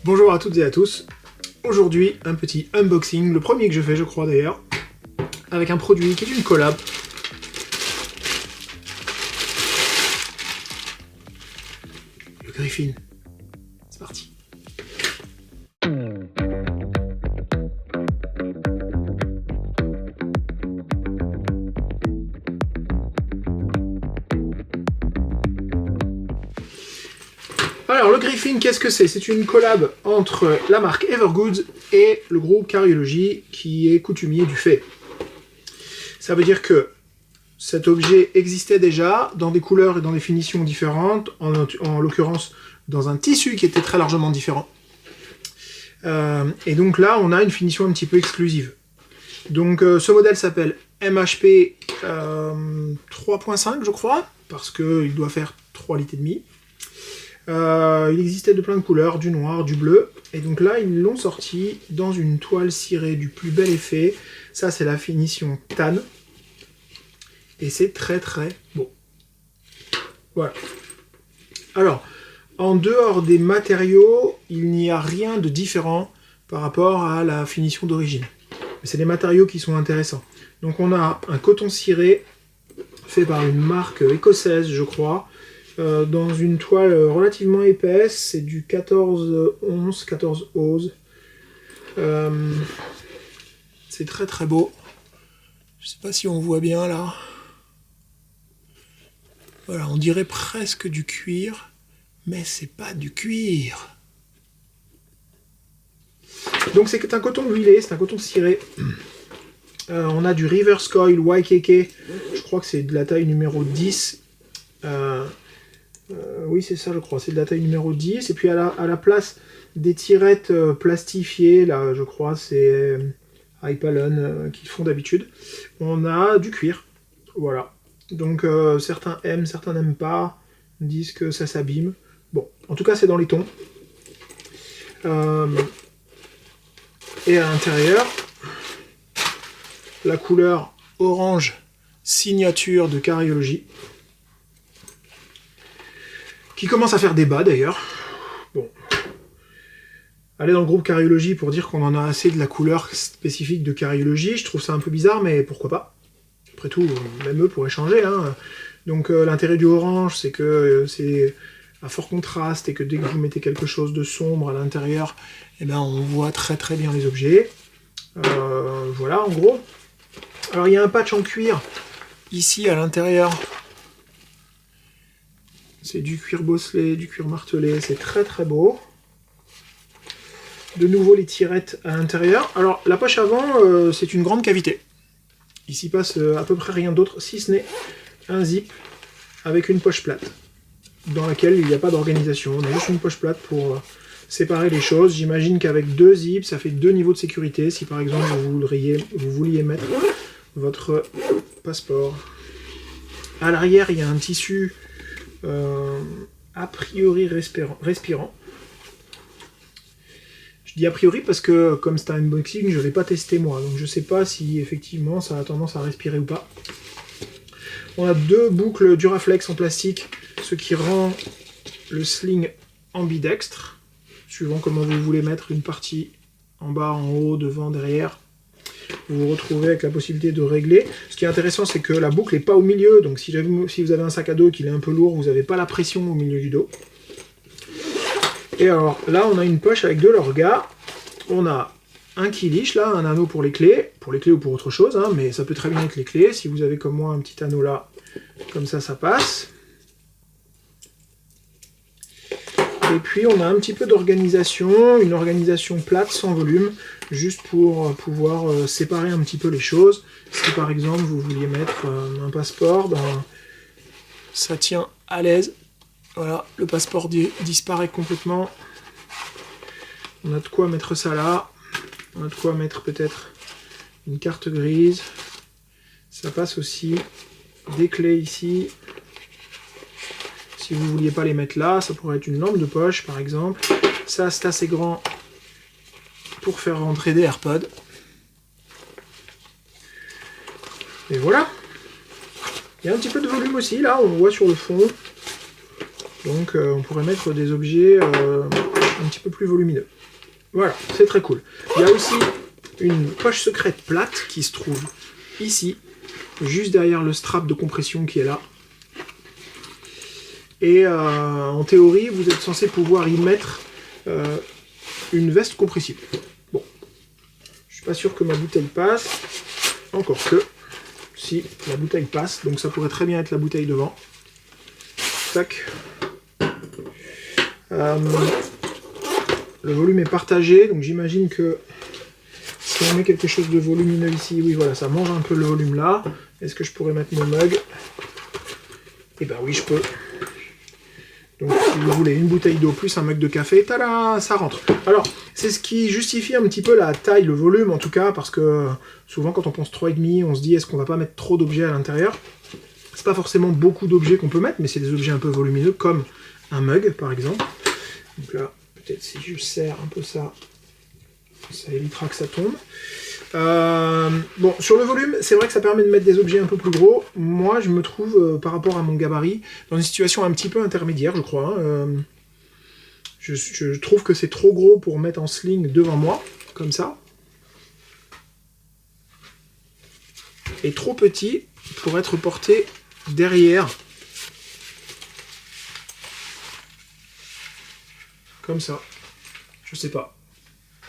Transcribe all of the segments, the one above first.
Bonjour à toutes et à tous. Aujourd'hui, un petit unboxing, le premier que je fais je crois d'ailleurs, avec un produit qui est une collab. Le Griffin. C'est parti. Alors le Griffin, qu'est-ce que c'est? C'est une collab entre la marque Evergoods et le groupe Cariology qui est coutumier du fait. Ça veut dire que cet objet existait déjà dans des couleurs et dans des finitions différentes, en l'occurrence dans un tissu qui était très largement différent. Et donc là on a une finition un petit peu exclusive. Donc ce modèle s'appelle MHP 3.5 je crois, parce qu'il doit faire 3,5 litres. Il existait de plein de couleurs, du noir, du bleu, et donc là ils l'ont sorti dans une toile cirée du plus bel effet. Ça c'est la finition tan, et c'est très très beau. Voilà. Alors, en dehors des matériaux, il n'y a rien de différent par rapport à la finition d'origine. C'est les matériaux qui sont intéressants. Donc on a un coton ciré fait par une marque écossaise je crois, dans une toile relativement épaisse, c'est du 14-11, 14-11. C'est très très beau. Je sais pas si on voit bien là. Voilà, on dirait presque du cuir, mais c'est pas du cuir. Donc c'est un coton huilé, c'est un coton ciré. On a du Reverse Coil YKK, je crois que c'est de la taille numéro 10. Oui, c'est ça, je crois. C'est de la taille numéro 10. Et puis à la place des tirettes plastifiées, là, je crois, c'est Hypalon qu'ils font d'habitude. On a du cuir. Voilà. Donc certains aiment, certains n'aiment pas, disent que ça s'abîme. Bon, en tout cas, c'est dans les tons. Et à l'intérieur, la couleur orange signature de Cariology, qui commence à faire débat d'ailleurs. Bon. Aller dans le groupe Cariology pour dire qu'on en a assez de la couleur spécifique de Cariology, je trouve ça un peu bizarre, mais pourquoi pas. Après tout, même eux pourraient changer. Hein. Donc l'intérêt du orange, c'est que c'est à fort contraste et que dès que vous mettez quelque chose de sombre à l'intérieur, eh ben, on voit très très bien les objets. Voilà en gros. Alors il y a un patch en cuir ici à l'intérieur. C'est du cuir bosselé, du cuir martelé, c'est très très beau. De nouveau les tirettes à l'intérieur. Alors la poche avant, c'est une grande cavité. Il s'y passe à peu près rien d'autre, si ce n'est un zip avec une poche plate, dans laquelle il n'y a pas d'organisation. On a juste une poche plate pour séparer les choses. J'imagine qu'avec deux zips, ça fait deux niveaux de sécurité. Si par exemple vous vouliez mettre votre passeport. À l'arrière, il y a un tissu a priori respirant. Je dis a priori parce que comme c'est un unboxing, je ne l'ai pas testé moi, donc je ne sais pas si effectivement ça a tendance à respirer ou pas. On a deux boucles Duraflex en plastique, ce qui rend le sling ambidextre, suivant comment vous voulez mettre une partie en bas, en haut, devant, derrière. Vous vous retrouvez avec la possibilité de régler. Ce qui est intéressant, c'est que la boucle n'est pas au milieu, donc si vous avez un sac à dos qui est un peu lourd, vous n'avez pas la pression au milieu du dos. Et alors là, on a une poche avec deux lorgas. On a un keyliche, là, un anneau pour les clés ou pour autre chose, hein, mais ça peut très bien être les clés. Si vous avez comme moi un petit anneau là, comme ça passe. Et puis on a un petit peu d'organisation, une organisation plate sans volume, juste pour pouvoir séparer un petit peu les choses. Si par exemple vous vouliez mettre un passeport, ben, ça tient à l'aise. Voilà, le passeport disparaît complètement. On a de quoi mettre ça là. On a de quoi mettre peut-être une carte grise. Ça passe aussi. Des clés ici. Si vous ne vouliez pas les mettre là, ça pourrait être une lampe de poche par exemple. Ça, c'est assez grand pour faire rentrer des AirPods. Et voilà. Il y a un petit peu de volume aussi, là, on le voit sur le fond. Donc on pourrait mettre des objets un petit peu plus volumineux. Voilà, c'est très cool. Il y a aussi une poche secrète plate qui se trouve ici, juste derrière le strap de compression qui est là. Et en théorie, vous êtes censé pouvoir y mettre une veste compressible. Bon, je suis pas sûr que ma bouteille passe, encore que, si, la bouteille passe, donc ça pourrait très bien être la bouteille devant. Tac. Le volume est partagé, donc j'imagine que si on met quelque chose de volumineux ici, oui voilà, ça mange un peu le volume là. Est-ce que je pourrais mettre mon mug? Eh ben oui, je peux. Donc si vous voulez une bouteille d'eau plus un mug de café, tada, ça rentre. Alors, c'est ce qui justifie un petit peu la taille, le volume en tout cas, parce que souvent quand on pense 3,5, on se dit est-ce qu'on va pas mettre trop d'objets à l'intérieur? C'est pas forcément beaucoup d'objets qu'on peut mettre, mais c'est des objets un peu volumineux, comme un mug par exemple. Donc là, peut-être si je serre un peu ça, ça évitera que ça tombe. Bon, sur le volume, c'est vrai que ça permet de mettre des objets un peu plus gros. Moi, je me trouve, par rapport à mon gabarit, dans une situation un petit peu intermédiaire, je crois. Je trouve que c'est trop gros pour mettre en sling devant moi, comme ça. Et trop petit pour être porté derrière. Comme ça. Je sais pas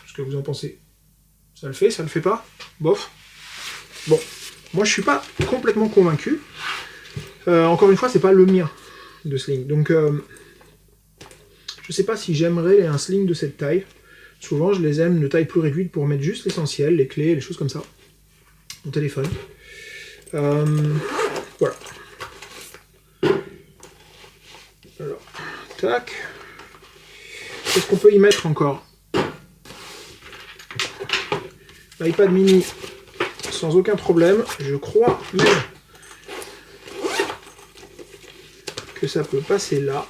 ce que vous en pensez. Ça le fait pas? Bof. Bon, moi je suis pas complètement convaincu. Encore une fois, c'est pas le mien de sling. Donc, je sais pas si j'aimerais un sling de cette taille. Souvent, je les aime de taille plus réduite pour mettre juste l'essentiel, les clés, les choses comme ça. Mon téléphone. Voilà. Alors, tac. Qu'est-ce qu'on peut y mettre encore? L'iPad mini, sans aucun problème. Je crois même que ça peut passer là.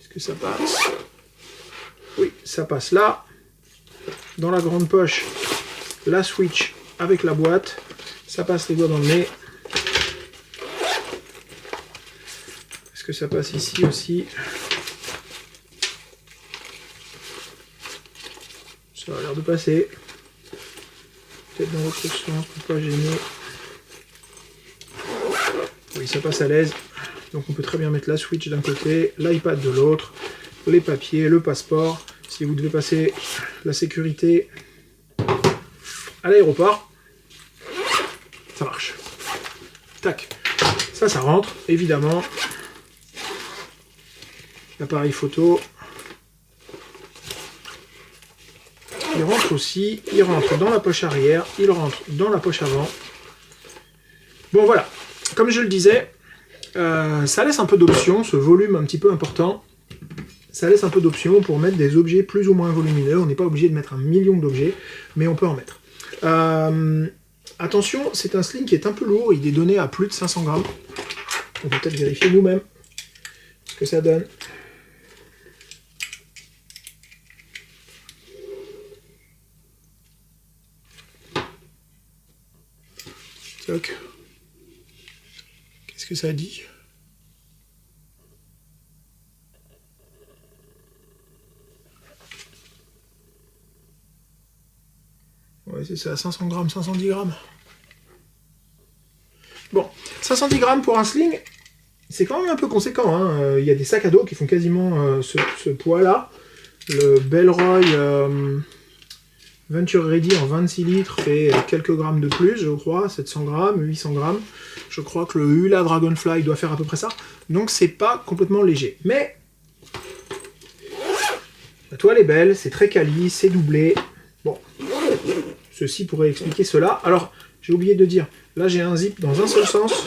Est-ce que ça passe? Oui, ça passe là. Dans la grande poche, la Switch avec la boîte. Ça passe les doigts dans le nez. Est-ce que ça passe ici aussi? Ça a l'air de passer. Peut-être dans l'autre sens pour pas gêner. Oui, ça passe à l'aise. Donc on peut très bien mettre la Switch d'un côté, l'iPad de l'autre, les papiers, le passeport. Si vous devez passer la sécurité à l'aéroport, ça marche. Tac. Ça rentre, évidemment. L'appareil photo. Il rentre aussi, il rentre dans la poche arrière, il rentre dans la poche avant. Bon voilà, comme je le disais, ça laisse un peu d'options, ce volume un petit peu important, ça laisse un peu d'options pour mettre des objets plus ou moins volumineux. On n'est pas obligé de mettre 1 million d'objets, mais on peut en mettre. Attention, c'est un sling qui est un peu lourd, il est donné à plus de 500 grammes. On peut peut-être vérifier nous-mêmes ce que ça donne. Qu'est-ce que ça dit? Ouais, c'est ça, 500 grammes, 510 grammes. Bon, 510 grammes pour un sling, c'est quand même un peu conséquent. Hein. Il y a des sacs à dos qui font quasiment ce poids-là. Le Bellroy Venture Ready en 26 litres fait quelques grammes de plus, je crois, 700 grammes, 800 grammes. Je crois que le Hula Dragonfly doit faire à peu près ça. Donc c'est pas complètement léger. Mais la toile est belle, c'est très quali, c'est doublé. Bon, ceci pourrait expliquer cela. Alors, j'ai oublié de dire, là j'ai un zip dans un seul sens.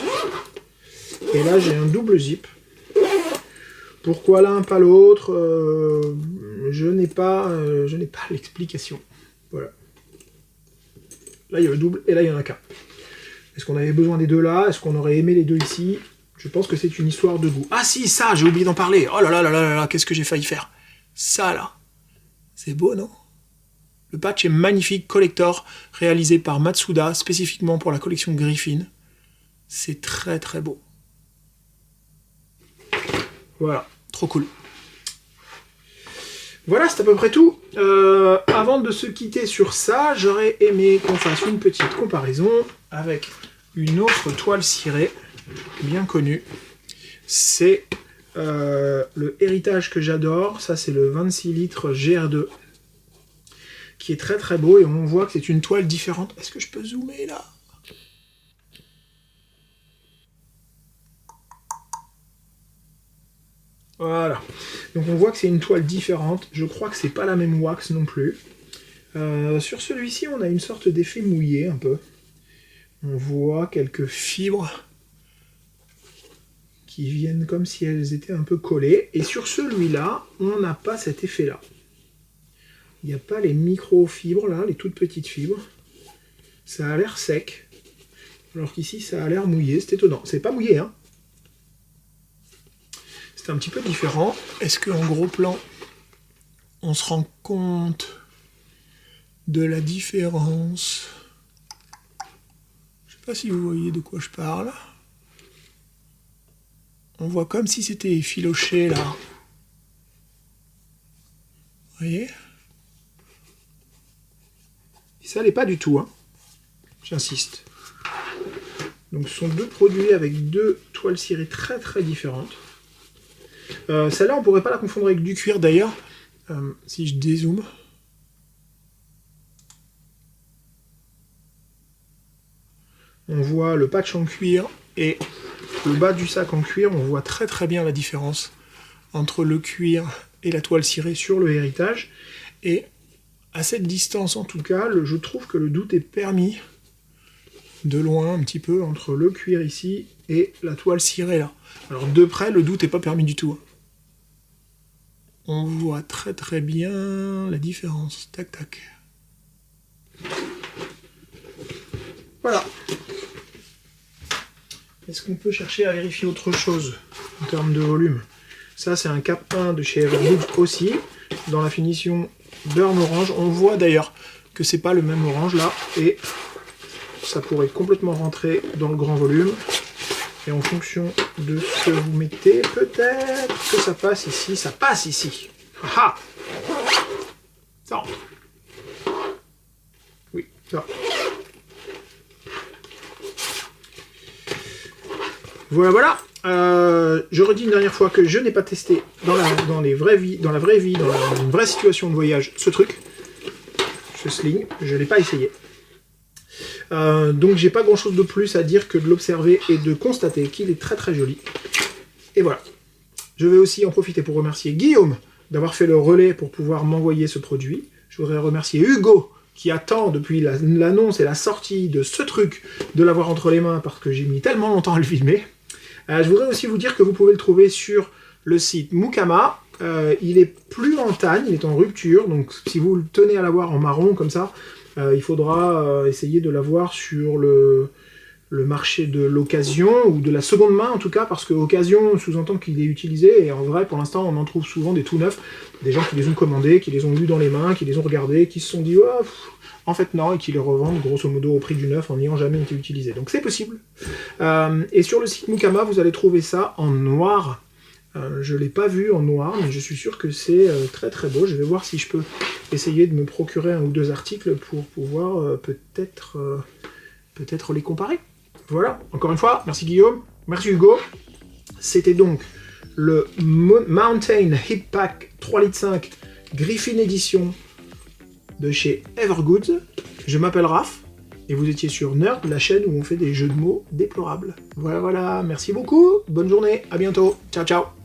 Et là j'ai un double zip. Pourquoi l'un, pas l'autre? Je n'ai pas l'explication. Voilà. Là, il y a le double, et là, il y en a qu'un. Est-ce qu'on avait besoin des deux là? Est-ce qu'on aurait aimé les deux ici? Je pense que c'est une histoire de goût. Ah si, ça, j'ai oublié d'en parler. Oh là là là là là, qu'est-ce que j'ai failli faire? Ça, là. C'est beau, non? Le patch est magnifique, collector, réalisé par Matsuda, spécifiquement pour la collection Griffin. C'est très très beau. Voilà, trop cool. Voilà, c'est à peu près tout. Avant de se quitter sur ça, j'aurais aimé qu'on fasse une petite comparaison avec une autre toile cirée bien connue. C'est le héritage que j'adore. Ça, c'est le 26 litres GR2 qui est très très beau et on voit que c'est une toile différente. Est-ce que je peux zoomer là ? Voilà. Donc on voit que c'est une toile différente. Je crois que c'est pas la même wax non plus. Sur celui-ci, on a une sorte d'effet mouillé un peu. On voit quelques fibres qui viennent comme si elles étaient un peu collées. Et sur celui-là, on n'a pas cet effet-là. Il n'y a pas les micro-fibres là, les toutes petites fibres. Ça a l'air sec. Alors qu'ici, ça a l'air mouillé. C'est étonnant. C'est pas mouillé, hein. C'est un petit peu différent. Est-ce qu'en gros plan, on se rend compte de la différence? Je sais pas si vous voyez de quoi je parle. On voit comme si c'était effiloché là. Vous voyez? Et ça l'est pas du tout, hein. J'insiste. Donc ce sont deux produits avec deux toiles cirées très très différentes. Celle-là, on pourrait pas la confondre avec du cuir d'ailleurs. Si je dézoome. On voit le patch en cuir et le bas du sac en cuir. On voit très très bien la différence entre le cuir et la toile cirée sur le héritage. Et à cette distance en tout cas, je trouve que le doute est permis de loin un petit peu entre le cuir ici et la toile cirée là. Alors de près, le doute n'est pas permis du tout. On voit très très bien la différence. Tac tac. Voilà. Est-ce qu'on peut chercher à vérifier autre chose en termes de volume? Ça c'est un cap 1 de chez Evergood aussi, dans la finition burn orange. On voit d'ailleurs que c'est pas le même orange là, et ça pourrait complètement rentrer dans le grand volume. Et en fonction de ce que vous mettez, peut-être que ça passe ici. Ça passe ici. Ah, ça rentre. Oui, ça. Voilà, voilà. Je redis une dernière fois que je n'ai pas testé dans la vraie vie, dans une vraie situation de voyage, ce truc, ce sling. Je ne l'ai pas essayé. Donc j'ai pas grand chose de plus à dire que de l'observer et de constater qu'il est très très joli. Et voilà. Je vais aussi en profiter pour remercier Guillaume d'avoir fait le relais pour pouvoir m'envoyer ce produit. Je voudrais remercier Hugo qui attend depuis l'annonce et la sortie de ce truc de l'avoir entre les mains parce que j'ai mis tellement longtemps à le filmer. Je voudrais aussi vous dire que vous pouvez le trouver sur le site Mukama. Il est plus en tanne, il est en rupture, donc si vous le tenez à l'avoir en marron comme ça, il faudra essayer de l'avoir sur le marché de l'occasion, ou de la seconde main en tout cas, parce que occasion sous-entend qu'il est utilisé, et en vrai pour l'instant on en trouve souvent des tout neufs, des gens qui les ont commandés, qui les ont eus dans les mains, qui les ont regardés, qui se sont dit oh, en fait non, et qui les revendent grosso modo au prix du neuf en n'ayant jamais été utilisé. Donc c'est possible. Et sur le site Mukama, vous allez trouver ça en noir. Je ne l'ai pas vu en noir, mais je suis sûr que c'est très très beau. Je vais voir si je peux essayer de me procurer un ou deux articles pour pouvoir peut-être les comparer. Voilà, encore une fois, merci Guillaume, merci Hugo. C'était donc le Mountain Hip Pack 3,5 litres Griffin Edition de chez Evergood. Je m'appelle Raph, et vous étiez sur Nerd, la chaîne où on fait des jeux de mots déplorables. Voilà, voilà, merci beaucoup, bonne journée, à bientôt, ciao ciao.